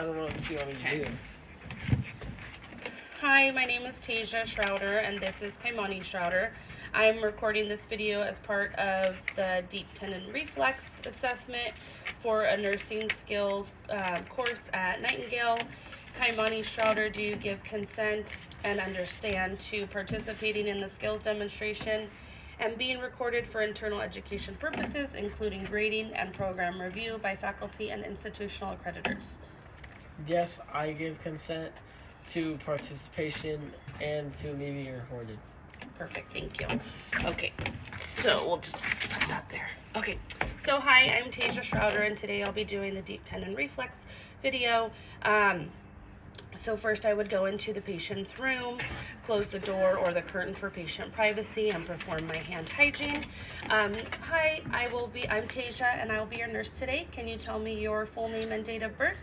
I don't know what you want me to do. Hi, my name is Tasia Schrouder, and this is Kaimani Schrouder. I'm recording this video as part of the Deep Tendon Reflex Assessment for a nursing skills course at Nightingale. Kaimani Schrouder, do you give consent and understand to participating in the skills demonstration and being recorded for internal education purposes, including grading and program review by faculty and institutional accreditors? Yes, I give consent to participation and to me being recorded. Perfect, thank you. Okay, so we'll just put that there. Okay, so hi, I'm Tasia Schrouder, and today I'll be doing the deep tendon reflex video. So first I would go into the patient's room, close the door or the curtain for patient privacy, and perform my hand hygiene. Hi, I'm Tasia, and I will be your nurse today. Can you tell me your full name and date of birth?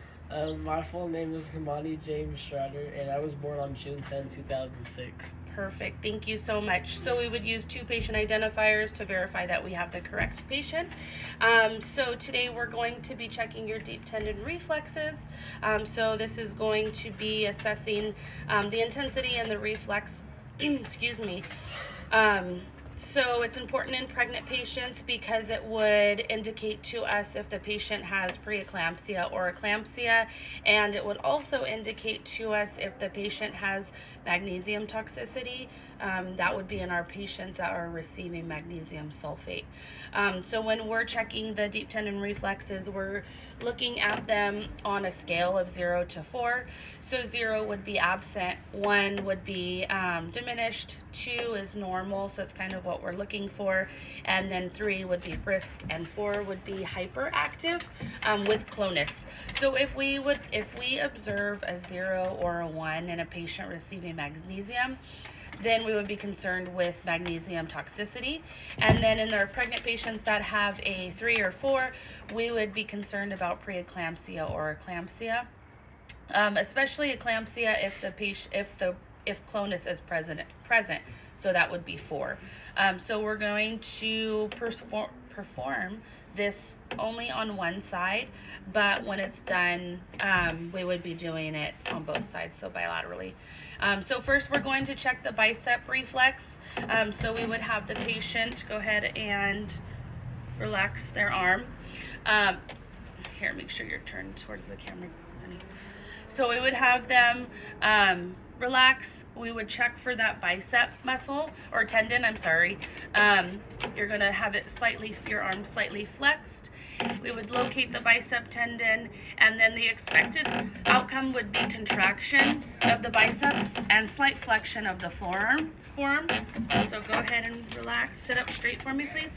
My full name is Kamani James Schroeder, and I was born on June 10, 2006. Perfect, thank you so much. So we would use two patient identifiers to verify that we have the correct patient. So today we're going to be checking your deep tendon reflexes. So this is going to be assessing the intensity and the reflex, excuse me. So it's important in pregnant patients because it would indicate to us if the patient has preeclampsia or eclampsia, and it would also indicate to us if the patient has magnesium toxicity. That would be in our patients that are receiving magnesium sulfate. So when we're checking the deep tendon reflexes, we're looking at them on a scale of 0 to 4. So 0 would be absent, 1 would be diminished, 2 is normal, so it's kind of what we're looking for, and then 3 would be brisk, and 4 would be hyperactive with clonus. So if we observe a 0 or a 1 in a patient receiving magnesium, then we would be concerned with magnesium toxicity. And then in our pregnant patients that have a 3 or 4, we would be concerned about preeclampsia or eclampsia, especially eclampsia if clonus is present. So that would be 4. So we're going to perform this only on one side, but when it's done, we would be doing it on both sides, so bilaterally. So first we're going to check the bicep reflex. So we would have the patient go ahead and relax their arm. Here, make sure you're turned towards the camera, honey. So we would have them relax. We would check for that bicep muscle or tendon, I'm sorry. You're gonna have your arm slightly flexed. We would locate the bicep tendon, and then the expected outcome would be contraction of the biceps and slight flexion of the forearm. So go ahead and relax. Sit up straight for me, please.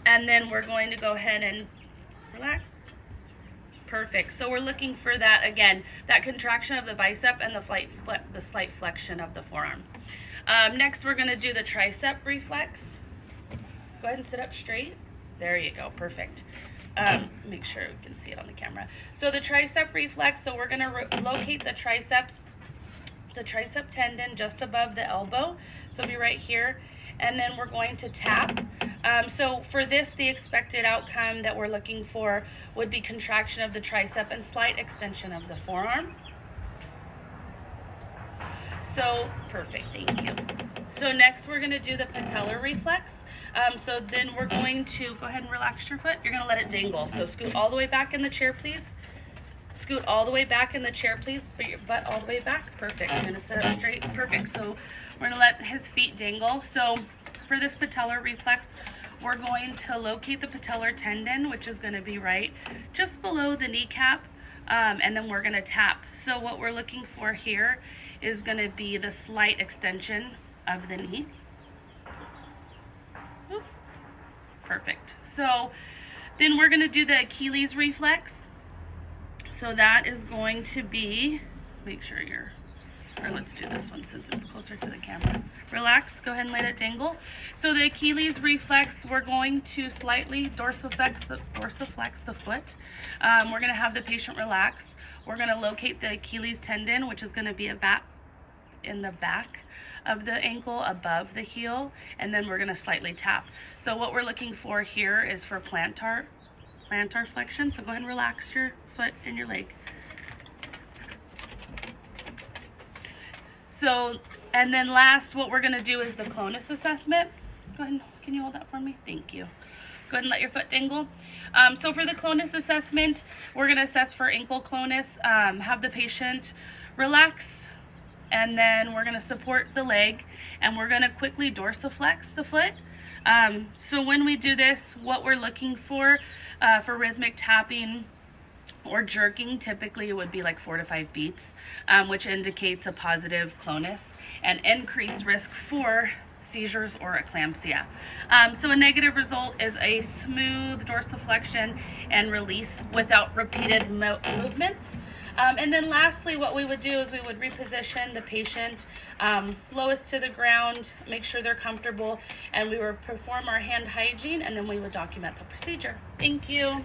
And then we're going to go ahead and relax. Perfect. So we're looking for that, again, that contraction of the bicep and the slight flexion of the forearm. Next, we're going to do the tricep reflex. Go ahead and sit up straight. There you go. Perfect. Make sure we can see it on the camera. So the tricep reflex, so we're going to locate the tricep tendon just above the elbow. So it'll be right here. And then we're going to tap. So for this, the expected outcome that we're looking for would be contraction of the tricep and slight extension of the forearm. So perfect, thank you. So next we're going to do the patellar reflex. So then we're going to go ahead and relax your foot. You're going to let it dangle. So scoot all the way back in the chair, please. Scoot all the way back in the chair, please. Put your butt all the way back. Perfect. I'm going to sit up straight. Perfect. So we're going to let his feet dangle. So for this patellar reflex, we're going to locate the patellar tendon, which is going to be right just below the kneecap, and then we're going to tap. So what we're looking for here is going to be the slight extension of the knee. Ooh. Perfect. So then we're going to do the Achilles reflex. So that is going to be, make sure let's do this one since it's closer to the camera. Relax, go ahead and let it dangle. So the Achilles reflex, we're going to slightly dorsiflex the foot. We're going to have the patient relax. We're going to locate the Achilles tendon, which is going to be in the back of the ankle above the heel, and then we're going to slightly tap. So what we're looking for here is for plantar plantar flexion. So go ahead and relax your foot and your leg. So, and then last, what we're gonna do is the CLONUS assessment. Go ahead, can you hold that for me? Thank you. Go ahead and let your foot dangle. So for the CLONUS assessment, we're gonna assess for ankle clonus, have the patient relax, and then we're gonna support the leg, and we're gonna quickly dorsiflex the foot. So when we do this, what we're looking for rhythmic tapping or jerking, typically it would be like 4 to 5 beats, which indicates a positive clonus and increased risk for seizures or eclampsia. So a negative result is a smooth dorsiflexion and release without repeated movements. And then lastly, what we would do is we would reposition the patient lowest to the ground, make sure they're comfortable, and we would perform our hand hygiene, and then we would document the procedure. Thank you.